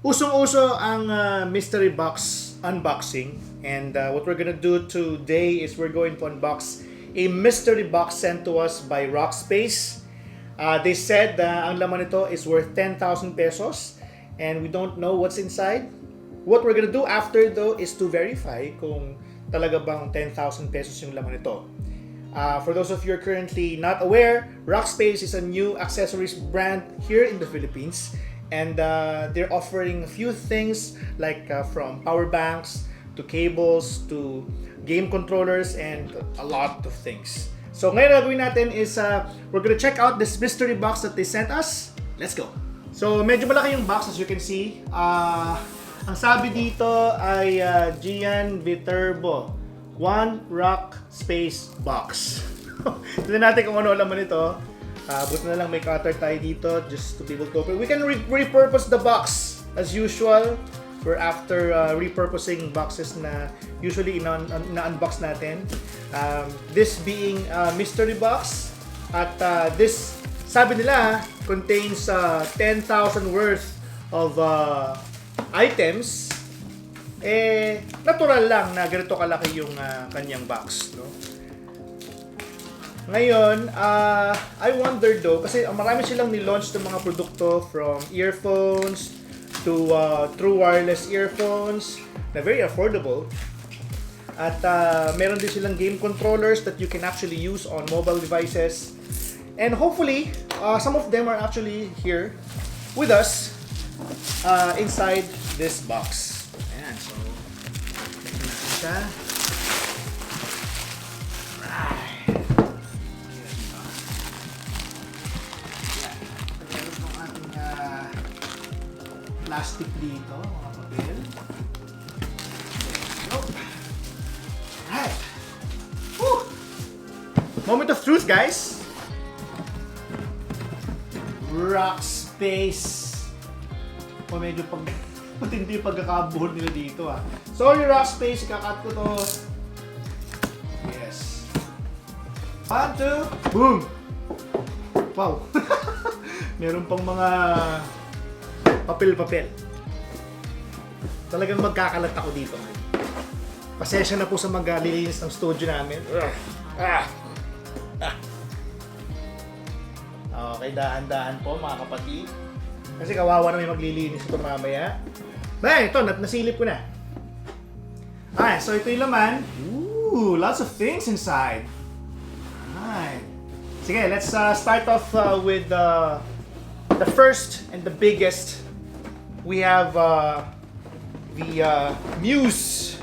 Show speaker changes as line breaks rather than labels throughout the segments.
Usong-uso ang mystery box unboxing, and what we're gonna do today is we're going to unbox a mystery box sent to us by Rockspace. They said ang laman nito is worth 10,000 pesos and we don't know what's inside. What we're gonna do after though is to verify kung talaga bang 10,000 pesos yung laman nito. For those of you who are currently not aware, Rockspace is a new accessories brand here in the Philippines. And they're offering a few things like from power banks to cables to game controllers and a lot of things. So ngayon gagawin natin is we're gonna check out this mystery box that they sent us. Let's go! So medyo malaki yung box as you can see. Ang sabi dito ay Gian Viterbo 1 Rock Space Box. Tignan natin kung ano laman nito. Buti na lang may cutter tayo dito just to be able to open. We can repurpose the box as usual. We're after repurposing boxes na usually na-unbox natin. This being a mystery box at this, sabi nila, contains 10,000 worth of items. Natural lang na ganito kalaki yung kanyang box, no? Ngayon, I wonder though, kasi marami silang nilaunch ng mga produkto from earphones to true wireless earphones na very affordable. At meron din silang game controllers that you can actually use on mobile devices. And hopefully, some of them are actually here with us inside this box. Ayan, so, tignan natin siya. Plastic dito, mga papel. Alright. Woo! Moment of truth, guys. Rockspace. Medyo matindi yung pagkakabuhol nila dito Sorry Rockspace, ikakat ko to. Yes. 1, 2, boom! Wow. Meron pang mga papel-papel. Talagang magkakalat ako dito. Pasensya na po sa maglilinis ng studio namin. Okay, dahan-dahan po mga kapatid. Kasi kawawa na may maglilinis ito mamaya. Ito, nasilip ko na. Alright, so ito yung laman. Ooh, lots of things inside. Alright. Sige, let's start off with the first and the biggest. We have the Muse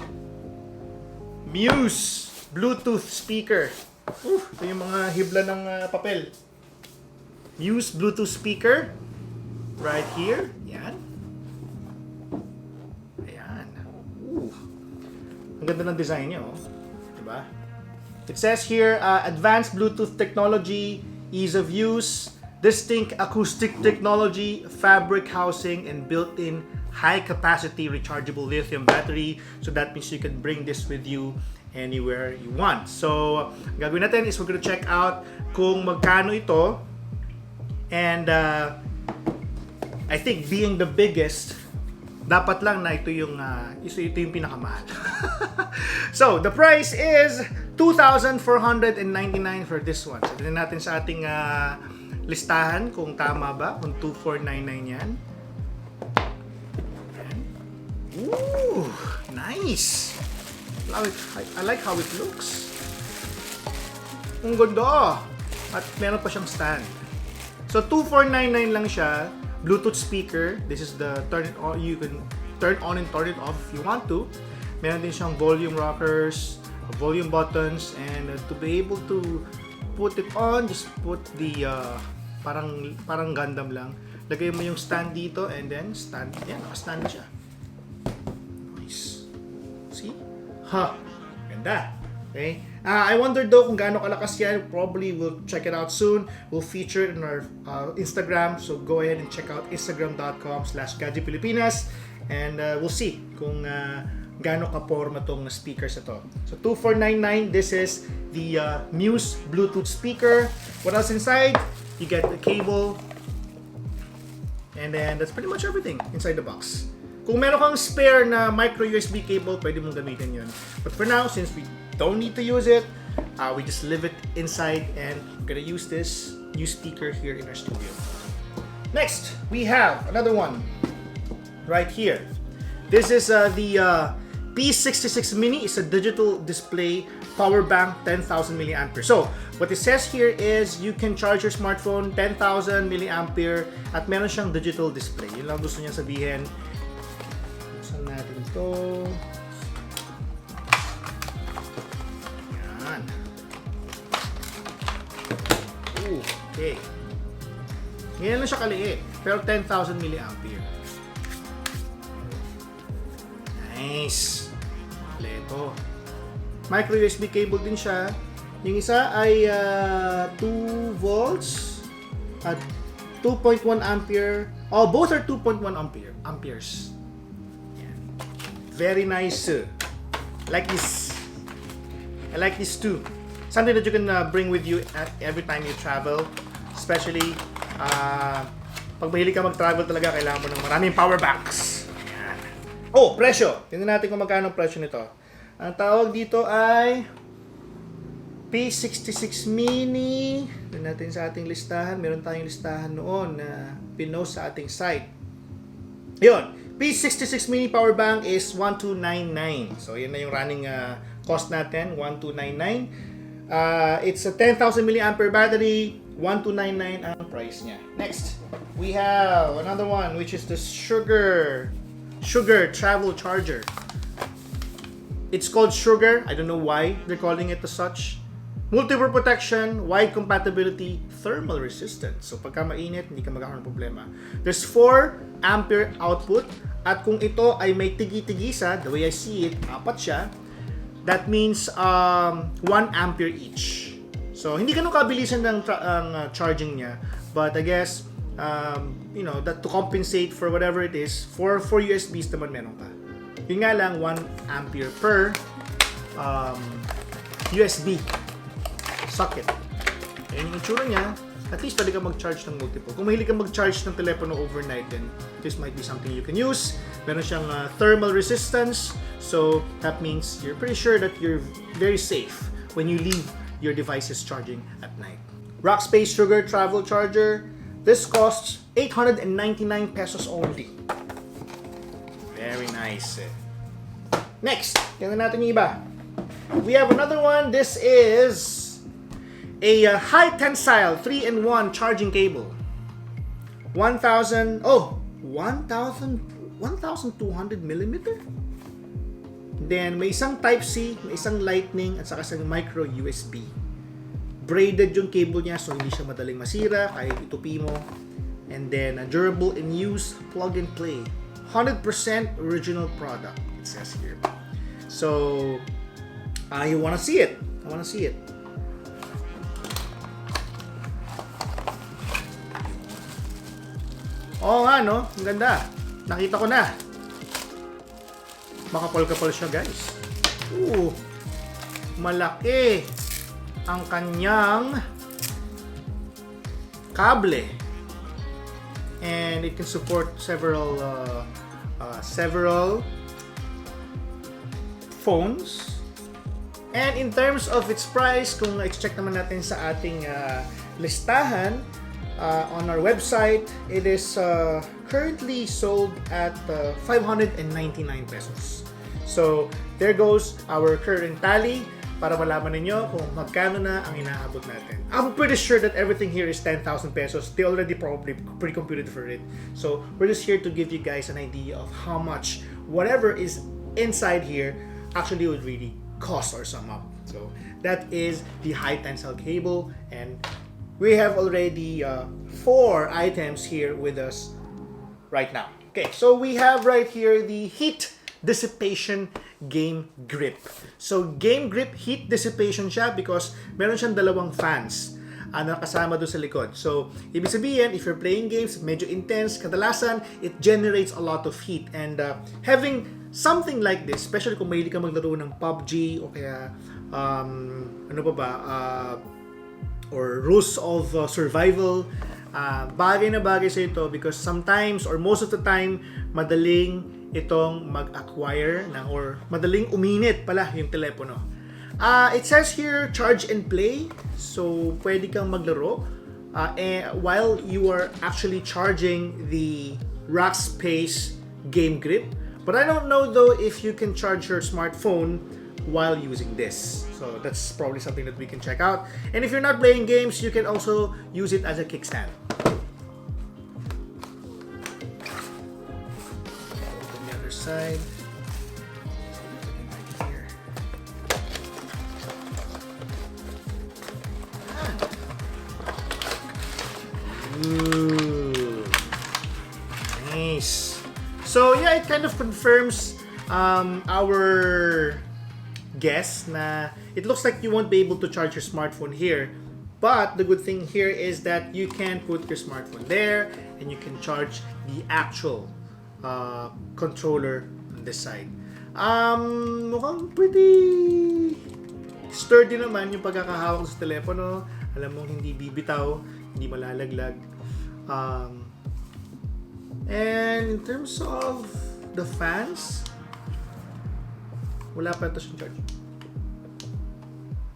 Bluetooth speaker. Ito yung mga hibla ng papel. Muse Bluetooth speaker. Right here. Yan. Ayan. Ang ganda ng design niya, diba? It says here, advanced Bluetooth technology, ease of use, distinct acoustic technology, fabric housing, and built-in high-capacity rechargeable lithium battery. So that means you can bring this with you anywhere you want. So, ang gagawin natin is we're gonna check out kung magkano ito. And I think being the biggest, dapat lang na ito yung pinakamahal. So, the price is 2,499 for this one. So, tignan natin sa ating listahan kung tama ba, kung 2,499 yan. Ooh, nice! I like how it looks. Ang ganda! At meron pa siyang stand. So 2,499 lang siya. Bluetooth speaker. This is the turn it on. You can turn on and turn it off if you want to. Meron din siyang volume rockers, volume buttons, and to be able to put it on, just put the parang Gundam lang. Lagay mo yung stand dito and then stand. Yan, naka-stand siya. Nice. See? Ganda. Okay? I wonder though kung gaano kalakas yan. Probably we'll check it out soon. We'll feature it on our Instagram. So go ahead and check out instagram.com/GadgetPilipinas and we'll see kung gaano ka-porma tong speakers ito. So 2,499, this is the Muse Bluetooth speaker. What else inside? You get the cable And then that's pretty much everything inside the box. Kung meron kang spare na micro USB cable, pwede mong gamitin yun. But for now, since we don't need to use it, we just leave it inside, and we're gonna use this new speaker here in our studio. Next, we have another one right here. This is the P66 Mini. It's a digital display power bank, 10,000 milliampere. So, what it says here is you can charge your smartphone 10,000 milliampere at meron siyang digital display. Yun lang gusto niya sabihin. Buksan natin ito. Yan. Okay. Ngayon lang siya kaliit, pero 10,000 milliampere. Nice. Kompleto. Micro USB cable din siya. Yung isa ay 2 volts at 2.1 ampere. Oh, both are 2.1 amperes. Yan. Very nice. I like this. I like this too. Something that you can bring with you every time you travel. Especially pag mahilig ka mag-travel talaga, kailangan mo ng maraming power banks. Yan. Oh, presyo. Tingnan natin kung magkano ang presyo nito. Ang tawag dito ay P66 Mini. Tignan natin sa ating listahan. Meron tayong listahan noon na pinost sa ating site. Yun. P66 Mini power bank is 1299. So, yun na yung running cost natin. 1299. It's a 10,000 milliampere battery. 1299 ang price niya. Next, we have another one which is the Sugar travel charger. It's called Sugar. I don't know why they're calling it as such. Multiple protection, wide compatibility, thermal resistant. So pagka mainit, hindi ka magkakaroon ng problema. There's 4 ampere output. At kung ito ay may tigi-tigisa, the way I see it, 4 siya. That means 1 ampere each. So hindi ganun kabilisan ng charging niya. But I guess, you know, that to compensate for whatever it is, for USBs naman meron ka. Yun nga lang, 1 ampere per USB socket. Ayan yung itsura niya. At least pwede ka mag-charge ng multiple. Kung mahilig ka mag-charge ng telepono overnight, then this might be something you can use. Meron siyang thermal resistance. So that means you're pretty sure that you're very safe when you leave your devices charging at night. Rockspace Sugar travel charger. This costs 899 pesos only. Very nice. Next, tingnan natin yung iba. We have another one. This is a high tensile 3-in-1 charging cable. 1,200 millimeter. Then may isang Type-C, may isang Lightning, at saka isang micro USB. Braided yung cable niya, so hindi siya madaling masira kahit itupi mo. And then durable in use, plug and play. 100% original product, it says here. So, you wanna see it. I wanna see it. Oo nga, no? Ang ganda. Nakita ko na. Makapal-kapal siya, guys. Ooh. Malaki ang kanyang kable. And it can support several phones. And in terms of its price, kung i-check naman natin sa ating listahan, on our website, it is currently sold at 599 pesos. So, there goes our current tally para malaman ninyo kung magkano na ang inaabot natin. I'm pretty sure that everything here is 10,000 pesos. They already probably pre-computed for it. So, we're just here to give you guys an idea of how much whatever is inside here actually would really cost or sum up. So, that is the high tensile cable, and we have already 4 items here with us right now. Okay, so we have right here the heat dissipation game grip. So game grip, heat dissipation siya because meron siyang dalawang fans na kasama doon sa likod. So ibig sabihin, if you're playing games, medyo intense, kadalasan it generates a lot of heat. And having something like this, especially kung mahilig ka maglaro ng PUBG o kaya or Rules of Survival, bagay na bagay sa ito because sometimes or most of the time, madaling itong mag-acquire or madaling uminit pala yung telepono. It says here, charge and play. So, pwede kang maglaro while you are actually charging the rockspace game grip. But I don't know though if you can charge your smartphone while using this. So, that's probably something that we can check out. And if you're not playing games, you can also use it as a kickstand. On the other side. Ooh, nice. So yeah, it kind of confirms our guess na it looks like you won't be able to charge your smartphone here, but the good thing here is that you can put your smartphone there and you can charge the actual controller on this side. Mukhang pretty sturdy naman yung pagkakahawak sa telepono. Alam mong hindi bibitaw, hindi malalaglag. And in terms of the fans, wala pa ito siyang charge.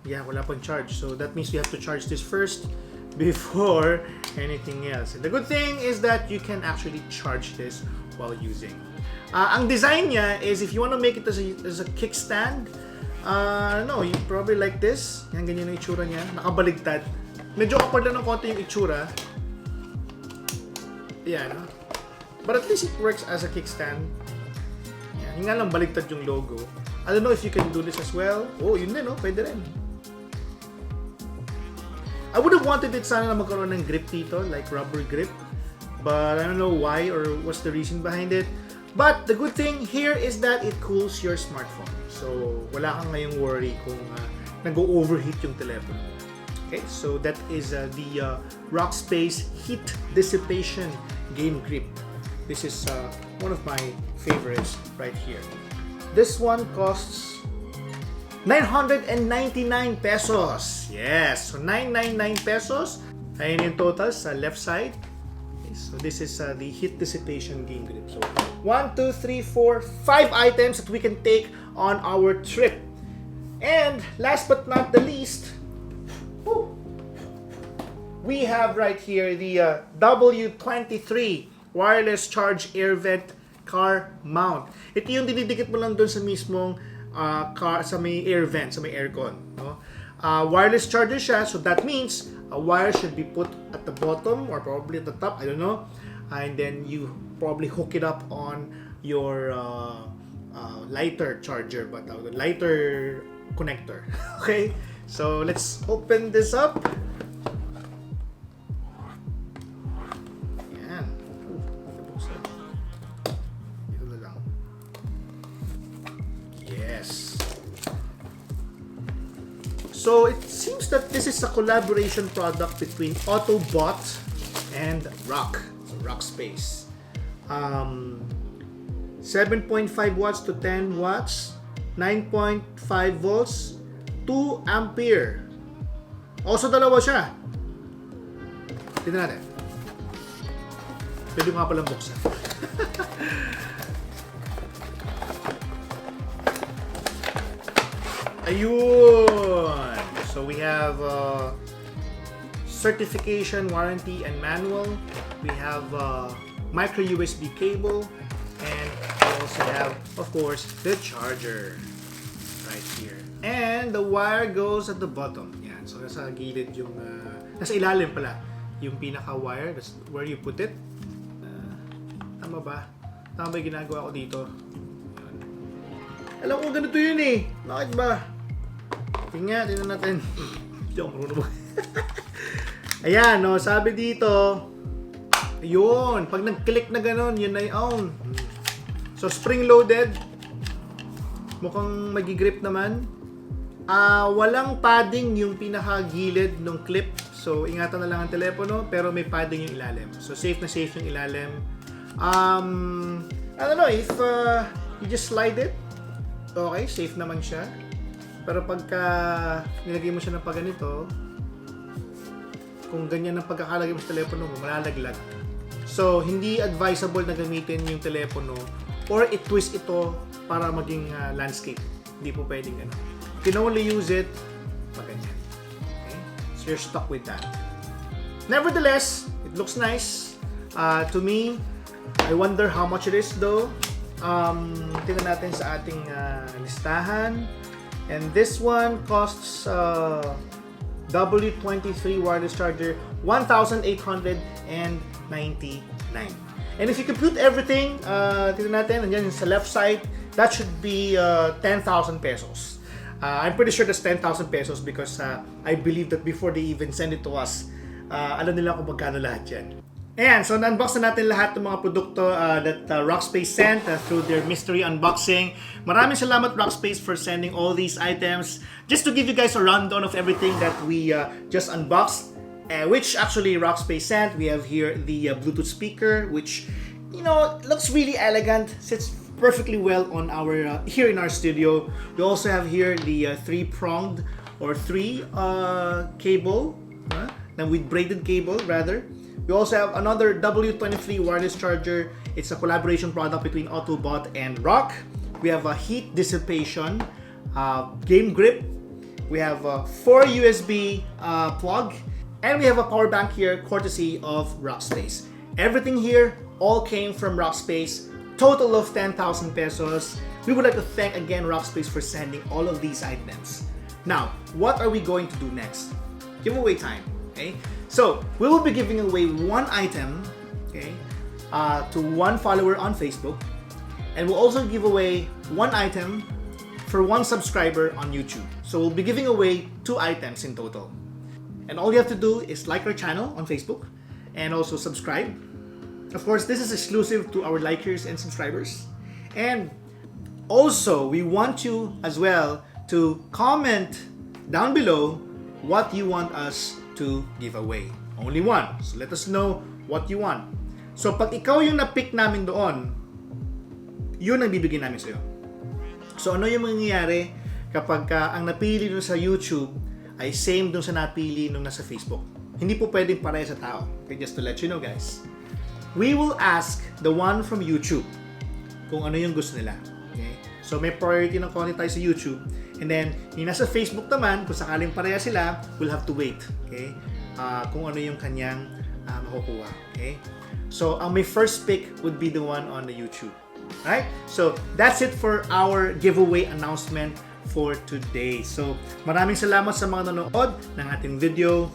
Yeah, wala pang charge. So that means we have to charge this first before anything else. And the good thing is that you can actually charge this while using. Ang design niya is if you want to make it as a kickstand, no, you probably like this. Yan, ganyan ang itsura niya. Nakabaligtad. Medyo awkward lang ng konti yung itsura. Yan. But at least it works as a kickstand. Yan. Yung nga lang baligtad yung logo. I don't know if you can do this as well. Oh, yun din, no? Pwede rin. I would have wanted it sana na magkaroon ng grip dito, like rubber grip. But I don't know why or what's the reason behind it. But the good thing here is that it cools your smartphone. So, wala kang ngayong worry kung nag-overheat yung telepono. Okay, so that is the Rockspace Heat Dissipation Game Grip. This is one of my favorites right here. This one costs 999 pesos. Yes, so 999 pesos. Ayan yung total sa left side. Okay, so this is the Heat Dissipation Game Grip. So 1, 2, 3, 4, 5 items that we can take on our trip. And last but not the least, we have right here the W23 wireless charge air vent car mount. Ito yung dinidikit mo lang doon sa mismong car, sa may air vent, sa may aircon. No? Wireless charger siya, so that means a wire should be put at the bottom or probably at the top, I don't know. And then you probably hook it up on your lighter charger, but lighter connector. Okay, so let's open this up. Yan. Dito na lang. Yes. So it seems that this is a collaboration product between Autobot and Rockspace. 7.5 watts to 10 watts, 9.5 volts, 2 ampere. Also dalawa siya. Tignan natin. Pwede nga palang buksan. Ayun! So we have certification, warranty, and manual. We have micro USB cable, and we also have, of course, the charger right here. And the wire goes at the bottom. Yan. So nasa gilid yung nasa ilalim pala yung pinaka-wire. That's where you put it. Tama ba? Tama ba yung ginagawa ko dito? Yan. Alam ko ganito yun eh. Bakit ba? Tingnan natin. Hindi ako marunong mo. Ayan, no, sabi dito, yun, pag nag-click na gano'n, yun na yun. So, spring-loaded. Mukhang mag-grip naman. Walang padding yung pinaka-gilid ng clip. So, ingatan na lang ang telepono, pero may padding yung ilalim. So, safe na safe yung ilalim. I don't know, if you just slide it, okay, safe naman siya. Pero pagka nilagay mo siya ng pagganito, kung ganyan ang pagkakalagay mo sa telepono mo, malalaglag. So, hindi advisable na gamitin yung telepono or i-twist ito para maging landscape. Hindi po pwedeng gano'n. You can only use it pag ganyan. Okay? So, you're stuck with that. Nevertheless, it looks nice. To me, I wonder how much it is though. Tingnan natin sa ating listahan. And this one costs W23 wireless charger, 1,899. And if you compute everything, tingnan natin, andyan sa left side, that should be 10,000 pesos. I'm pretty sure that's 10,000 pesos because I believe that before they even send it to us, alam nila kung magkano lahat yan. Ayan, so na-unbox na natin lahat ng mga produkto that Rockspace sent through their mystery unboxing. Maraming salamat Rockspace for sending all these items. Just to give you guys a rundown of everything that we just unboxed, which actually Rockspace sent. We have here the Bluetooth speaker, which, you know, looks really elegant. Sits perfectly well on our here in our studio. We also have here the three-pronged or three cable, with braided cable rather. We also have another W23 wireless charger. It's a collaboration product between Autobot and Rock. We have a heat dissipation, game grip. We have a 4 USB plug, and we have a power bank here courtesy of Rockspace. Everything here all came from Rockspace. Total of 10,000 pesos. We would like to thank again Rockspace for sending all of these items. Now, what are we going to do next? Giveaway time. Okay, so we will be giving away one item, okay, to one follower on Facebook, and we'll also give away one item for one subscriber on YouTube. So we'll be giving away 2 items in total. And all you have to do is like our channel on Facebook and also subscribe. Of course, this is exclusive to our likers and subscribers. And also, we want you as well to comment down below what you want us to give away. Only one. So let us know what you want. So pag ikaw yung na-pick namin doon, yun ang bibigyan namin sa'yo. So ano yung mangyayari kapag ang napili doon sa YouTube ay same doon sa napili nung nasa Facebook? Hindi po pwedeng pareha sa tao. Okay, just to let you know guys. We will ask the one from YouTube kung ano yung gusto nila. Okay? So may priority ng konti tayo sa YouTube. And then, yung nasa Facebook naman, kung sakaling pareha sila, we'll have to wait. Okay? Kung ano yung kanyang makukuha. Okay? So, ang may first pick would be the one on the YouTube. Alright? So, that's it for our giveaway announcement for today. So, maraming salamat sa mga nanood ng ating video.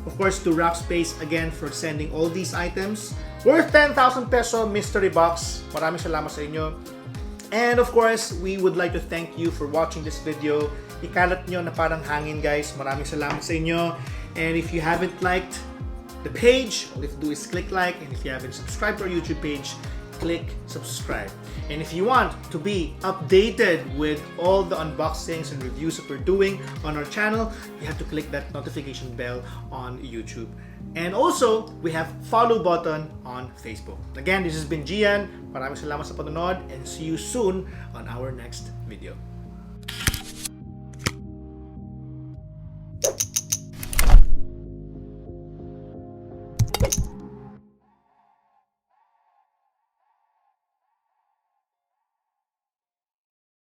Of course, to Rockspace again for sending all these items. Worth 10,000 peso mystery box. Maraming salamat sa inyo. And of course, we would like to thank you for watching this video. Ikalat nyo na parang hangin guys. Maraming salamat sa inyo. And if you haven't liked the page, all you have to do is click like. And if you haven't subscribed to our YouTube page, click subscribe. And if you want to be updated with all the unboxings and reviews that we're doing on our channel, you have to click that notification bell on YouTube. And also, we have follow button on Facebook. Again, this has been Gian. Maraming salamat sa panonood and see you soon on our next video.